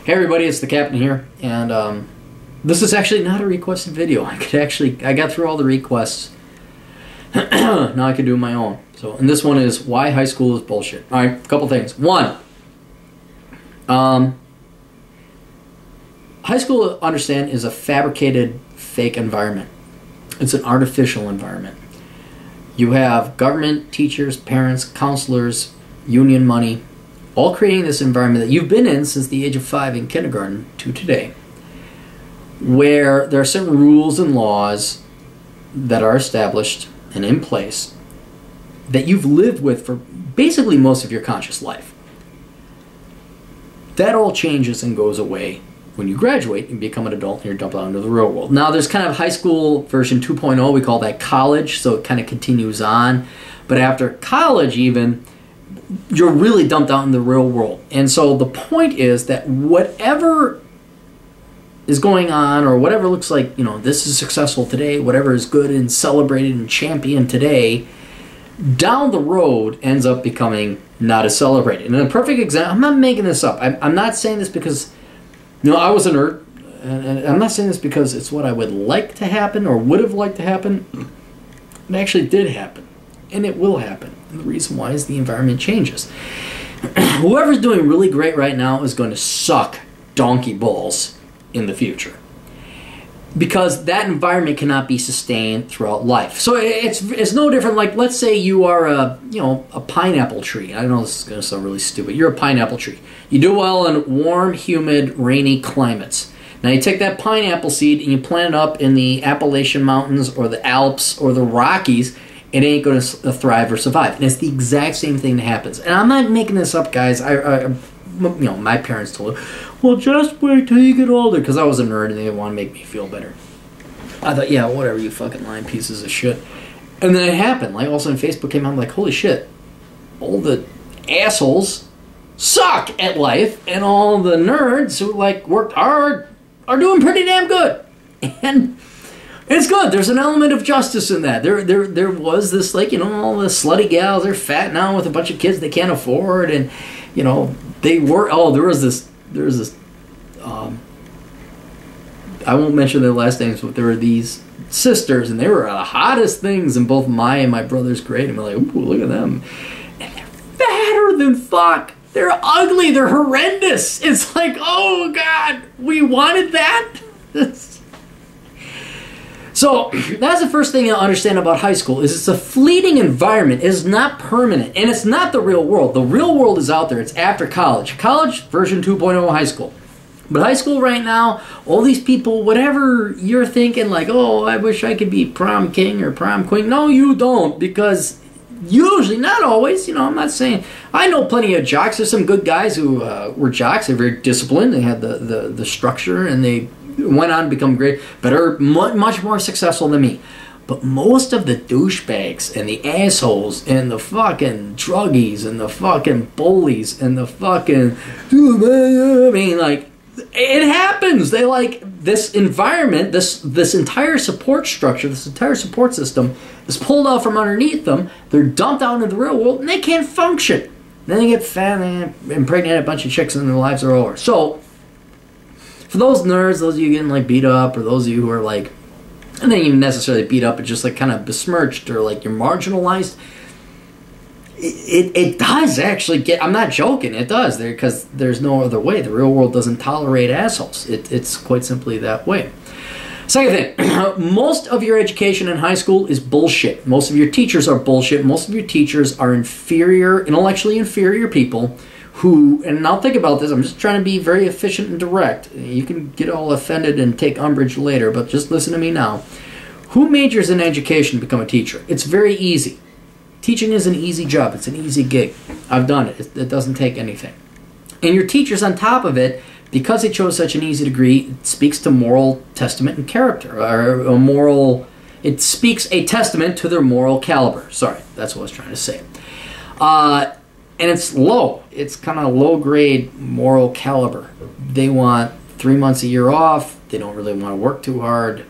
Hey everybody, it's the Captain here, and this is actually not a requested video. I got through all the requests. Now I can do my own. So, and this one is why high school is bullshit. All right, a couple things. One, high school, understand, is a fabricated, fake environment. It's an artificial environment. You have government, teachers, parents, counselors, union money, all creating this environment that you've been in since the age of 5 in kindergarten to today, where there are certain rules and laws that are established and in place that you've lived with for basically most of your conscious life. That all changes and goes away when you graduate and become an adult and you're dumped out into the real world. Now there's kind of high school version 2.0, we call that college, so it kind of continues on. But after college even, you're really dumped out in the real world. And so the point is that whatever is going on, or whatever looks like, you know, this is successful today, whatever is good and celebrated and championed today, down the road ends up becoming not as celebrated. And a perfect example, I'm not making this up. I'm not saying this because, you know, I was a nerd. And I'm not saying this because it's what I would like to happen or would have liked to happen. It actually did happen. And it will happen. And the reason why is the environment changes. Whoever's doing really great right now is going to suck donkey balls in the future, because that environment cannot be sustained throughout life. So it's no different. Like, let's say you are a pineapple tree. I know this is going to sound really stupid. You're a pineapple tree. You do well in warm, humid, rainy climates. Now you take that pineapple seed and you plant it up in the Appalachian Mountains or the Alps or the Rockies. It ain't going to thrive or survive. And it's the exact same thing that happens. And I'm not making this up, guys. My parents told me, well, just wait till you get older, because I was a nerd and they didn't want to make me feel better. I thought, yeah, whatever, you fucking lying pieces of shit. And then it happened. Like, all of a sudden Facebook came out, I'm like, holy shit, all the assholes suck at life, and all the nerds who, like, worked hard are doing pretty damn good. And it's good. There's an element of justice in that. There was this, like, you know, all the slutty gals, they're fat now with a bunch of kids they can't afford, and, you know, they were, there was this, I won't mention their last names, but there were these sisters, and they were the hottest things in both my and my brother's grade, and we're like, ooh, look at them. And they're fatter than fuck. They're ugly. They're horrendous. It's like, oh, God, we wanted that? So that's the first thing to understand about high school, is it's a fleeting environment. It is not permanent, and it's not the real world. The real world is out there. It's after college. College, version 2.0 high school. But high school right now, all these people, whatever you're thinking, like, oh, I wish I could be prom king or prom queen. No, you don't, because usually, not always, you know, I'm not saying. I know plenty of jocks. There's some good guys who were jocks. They're very disciplined. They had the structure, and they went on to become great, better, much more successful than me. But most of the douchebags and the assholes and the fucking druggies and the fucking bullies and the fucking, I mean, like, it happens. They, like, this environment, this entire support structure, this entire support system is pulled out from underneath them. They're dumped out into the real world, and they can't function. Then they get fat and impregnate a bunch of chicks, and their lives are over. So, for those nerds, those of you getting, like, beat up, or those of you who are, like, and then even necessarily beat up, but just, like, kind of besmirched, or, like, you're marginalized, it does actually get, I'm not joking, it does, because there's no other way. The real world doesn't tolerate assholes. It's quite simply that way. Second thing, most of your education in high school is bullshit. Most of your teachers are bullshit. Most of your teachers are inferior, intellectually inferior people who, and now think about this, I'm just trying to be very efficient and direct. You can get all offended and take umbrage later, but just listen to me now. Who majors in education to become a teacher? It's very easy. Teaching is an easy job. It's an easy gig. I've done it. It doesn't take anything. And your teachers on top of it, because they chose such an easy degree, it speaks to moral testament and character, or a moral, it speaks a testament to their moral caliber. Sorry, that's what I was trying to say. And it's low. It's kind of low-grade moral caliber. They want 3 months a year off. They don't really want to work too hard.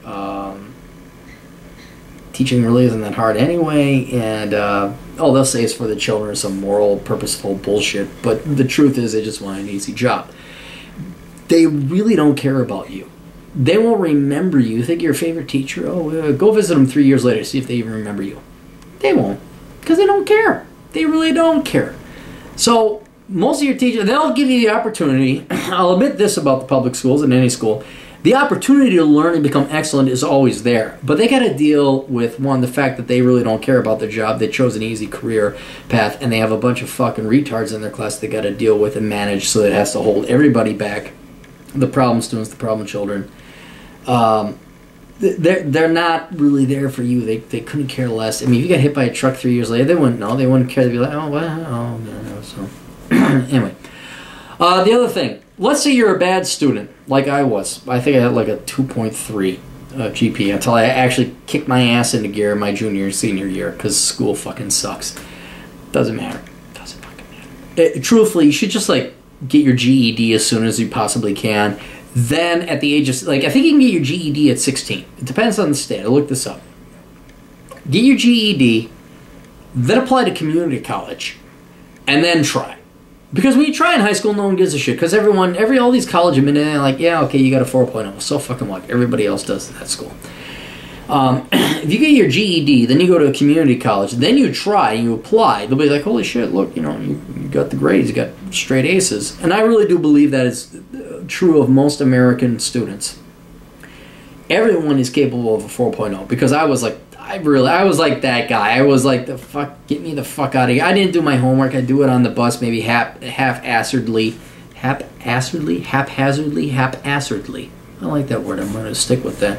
Teaching really isn't that hard anyway. And, they'll say it's for the children, some moral, purposeful bullshit. But the truth is they just want an easy job. they really don't care about you. They won't remember you. You think you're your favorite teacher? Oh, go visit them 3 years later, see if they even remember you. They won't, because they don't care. They really don't care. So most of your teachers, they'll give you the opportunity. I'll admit this about the public schools and any school. The opportunity to learn and become excellent is always there. But they got to deal with, one, the fact that they really don't care about their job. They chose an easy career path, and they have a bunch of fucking retards in their class they got to deal with and manage, so it has to hold everybody back. The problem students, the problem children. They're not really there for you. They couldn't care less. I mean, if you got hit by a truck 3 years later, they wouldn't know. They wouldn't care. They'd be like, oh, well, oh, no. So, anyway. The other thing. Let's say you're a bad student, like I was. I think I had like a 2.3 GPA until I actually kicked my ass into gear my junior and senior year because school fucking sucks. Doesn't matter. Doesn't fucking matter. Truthfully, you should just like get your GED as soon as you possibly can. Then at the age of, like, I think you can get your GED at 16. It depends on the state. I looked this up. Get your GED, then apply to community college, and then try. Because when you try in high school, no one gives a shit. Because all these college admitted, they're like, yeah, okay, you got a 4.0. So fucking what? Everybody else does at that school. If you get your GED, then you go to a community college, then you try, you apply, they'll be like, holy shit, look, you got the grades, you got straight aces. And I really do believe that is true of most American students. Everyone is capable of a 4.0 because I was like that guy. I was like, get me the fuck out of here. I didn't do my homework. I do it on the bus, maybe haphazardly. I like that word. I'm going to stick with that.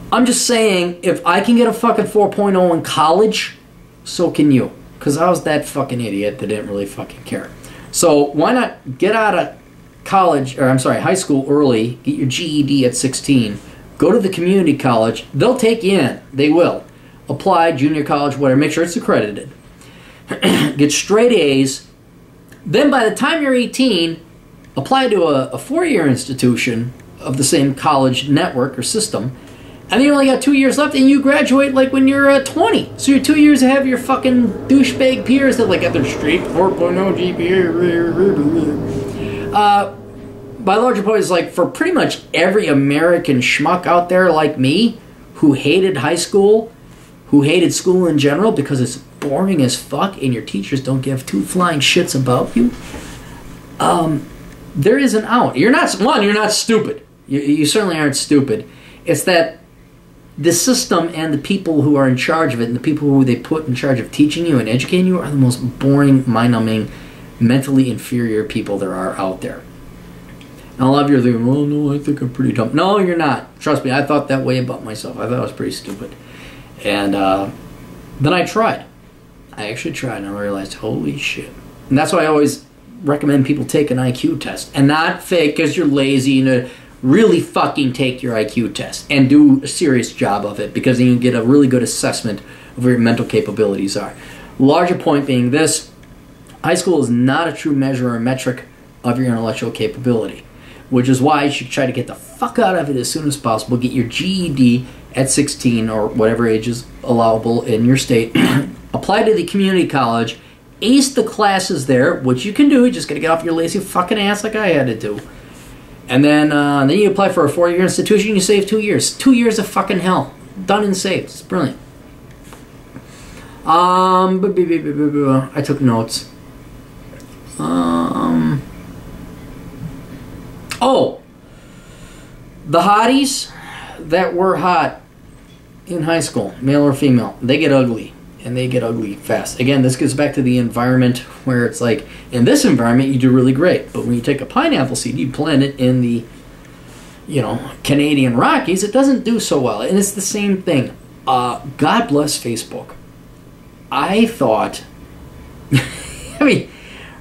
I'm just saying, if I can get a fucking 4.0 in college, so can you. Because I was that fucking idiot that didn't really fucking care. So why not get out of high school early, get your GED at 16, go to the community college, they'll take you in, they will. Apply, junior college, whatever, make sure it's accredited. Get straight A's, then by the time you're 18, apply to a four-year institution of the same college network or system, and then you only got 2 years left, and you graduate like when you're 20. So you're 2 years ahead of your fucking douchebag peers that like got their straight 4.0 GPA. My larger point is like for pretty much every American schmuck out there like me who hated high school, who hated school in general because it's boring as fuck and your teachers don't give two flying shits about you, there is an out. You're not stupid. You certainly aren't stupid. It's that the system and the people who are in charge of it and the people who they put in charge of teaching you and educating you are the most boring, mind-numbing, mentally inferior people there are out there. And a lot of you are thinking, well, no, I think I'm pretty dumb. No, you're not. Trust me, I thought that way about myself. I thought I was pretty stupid. And then I tried. I actually tried and I realized, holy shit. And that's why I always recommend people take an IQ test. And not fake because you're lazy and really fucking take your IQ test and do a serious job of it because then you get a really good assessment of where your mental capabilities are. Larger point being this, high school is not a true measure or metric of your intellectual capability, which is why you should try to get the fuck out of it as soon as possible. Get your GED at 16 or whatever age is allowable in your state. Apply to the community college. Ace the classes there, which you can do. You just got to get off your lazy fucking ass like I had to do. And then you apply for a 4-year institution, you save 2 years. 2 years of fucking hell. Done and saved. It's brilliant. I took notes. The hotties that were hot in high school, male or female, they get ugly. And they get ugly fast. Again, this gets back to the environment where it's like, in this environment, you do really great. But when you take a pineapple seed, you plant it in the, Canadian Rockies, it doesn't do so well. And it's the same thing. God bless Facebook. I thought,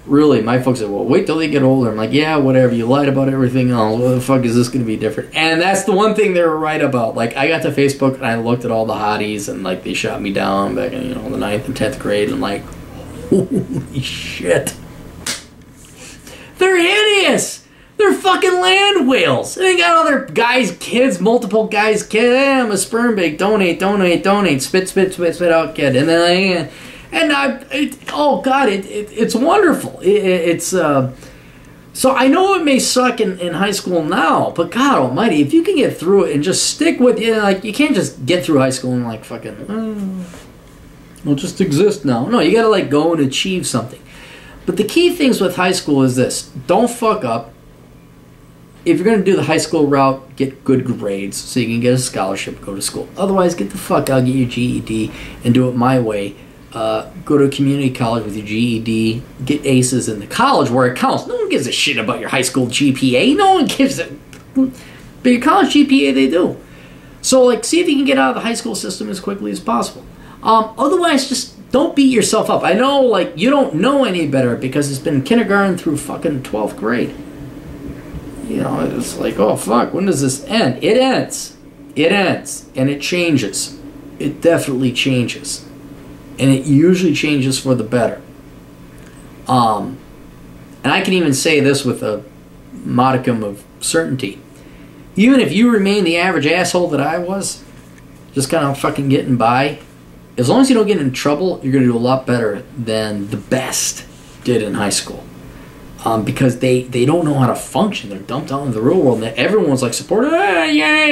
really, my folks said, well, wait till they get older. I'm like, yeah, whatever. You lied about everything else. What the fuck is this going to be different? And that's the one thing they were right about. Like, I got to Facebook and I looked at all the hotties and, like, they shot me down back in, the 9th and 10th grade. And, like, holy shit. They're hideous. They're fucking land whales. They got other guys' kids, multiple guys' kids. Hey, I'm a sperm bank. Donate. Spit out, kid. And then, it's wonderful. It's So I know it may suck in high school now, but God almighty, if you can get through it and just stick with it, like, you can't just get through high school and like fucking, we'll just exist now. No, you gotta like go and achieve something. But the key things with high school is this: don't fuck up. If you're gonna do the high school route, get good grades so you can get a scholarship, go to school. Otherwise, get the fuck out, get your GED, and do it my way. Go to a community college with your GED, get aces in the college where it counts. No one gives a shit about your high school GPA. No one gives a... But your college GPA, they do. So, like, see if you can get out of the high school system as quickly as possible. Otherwise, just don't beat yourself up. I know, like, you don't know any better because it's been kindergarten through fucking 12th grade. You know, it's like, oh, fuck, when does this end? It ends. It ends. And it changes. It definitely changes. And it usually changes for the better. And I can even say this with a modicum of certainty. Even if you remain the average asshole that I was, just kind of fucking getting by, as long as you don't get in trouble, you're going to do a lot better than the best did in high school. Because they don't know how to function. They're dumped out in the real world. And everyone's like, supportive, yeah,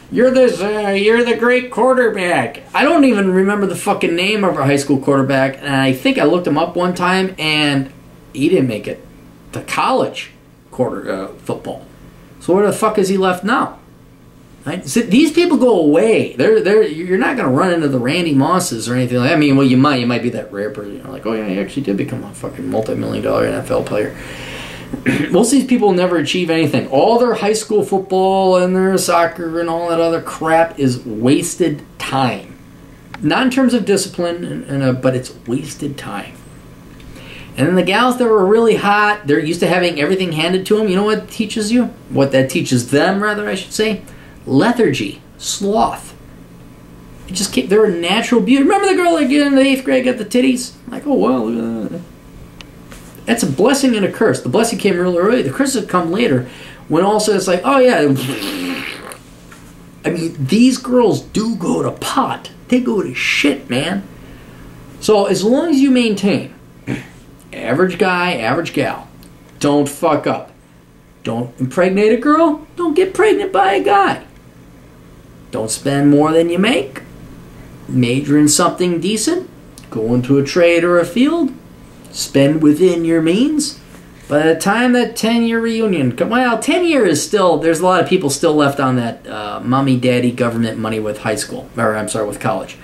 you're the great quarterback. I don't even remember the fucking name of our high school quarterback, and I think I looked him up one time, and he didn't make it to college football. So where the fuck is he left now? Right? So these people go away. You're not going to run into the Randy Mosses or anything like that. I mean, well, you might be that rare person. You know, like, oh yeah, he actually did become a fucking multi-million-dollar NFL player. Most of these people never achieve anything. All their high school football and their soccer and all that other crap is wasted time. Not in terms of discipline, but it's wasted time. And then the gals that were really hot, they're used to having everything handed to them. You know what it teaches you? What that teaches them, rather, I should say? Lethargy. Sloth. They're a natural beauty. Remember the girl like in the 8th grade got the titties? Like, oh, well, that's a blessing and a curse. The blessing came real early. The curse would come later when all of a sudden it's like, oh yeah. I mean, these girls do go to pot. They go to shit, man. So as long as you maintain average guy, average gal, don't fuck up. Don't impregnate a girl. Don't get pregnant by a guy. Don't spend more than you make. Major in something decent. Go into a trade or a field. Spend within your means. By the time that 10-year reunion, well, 10 years is still, there's a lot of people still left on that mommy, daddy, government money with high school, or I'm sorry, with college.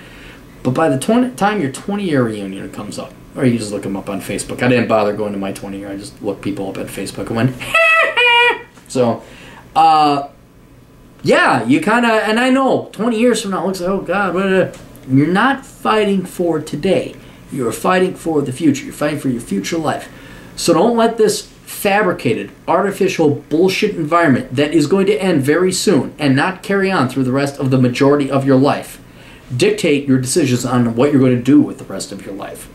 But by the time your 20-year reunion comes up, or you just look them up on Facebook. I didn't bother going to my 20-year, I just looked people up at Facebook and went, so, yeah, you kind of, and I know, 20 years from now, it looks like, oh God, you're not fighting for today. You're fighting for the future. You're fighting for your future life. So don't let this fabricated, artificial bullshit environment that is going to end very soon and not carry on through the rest of the majority of your life dictate your decisions on what you're going to do with the rest of your life.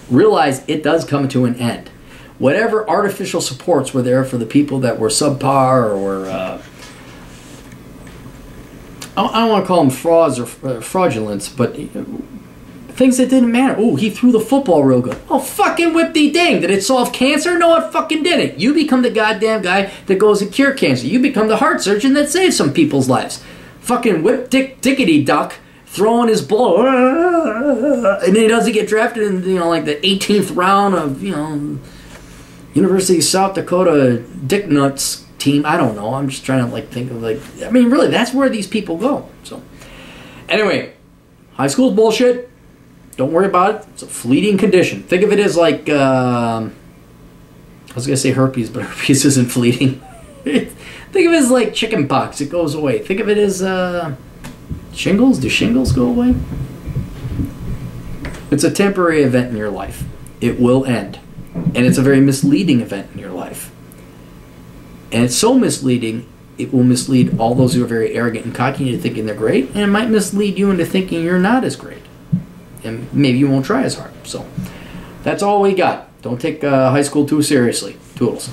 Realize it does come to an end. Whatever artificial supports were there for the people that were subpar or I don't want to call them frauds or fraudulence, but things that didn't matter. Oh, he threw the football real good. Oh, fucking whip-dee-ding. Did it solve cancer? No, it fucking didn't. You become the goddamn guy that goes to cure cancer. You become the heart surgeon that saves some people's lives. Fucking whip-dick-dickety-duck throwing his ball. And then he doesn't get drafted in, like the 18th round of, University of South Dakota Dick Nuts team. I don't know. I'm just trying to, think of, I mean, really, that's where these people go. So, anyway, high school's bullshit. Don't worry about it. It's a fleeting condition. Think of it as like, I was going to say herpes, but herpes isn't fleeting. Think of it as like chicken pox. It goes away. Think of it as shingles. Do shingles go away? It's a temporary event in your life. It will end. And it's a very misleading event in your life. And it's so misleading, it will mislead all those who are very arrogant and cocky into thinking they're great, and it might mislead you into thinking you're not as great. And maybe you won't try as hard. So that's all we got. Don't take high school too seriously. Toodles.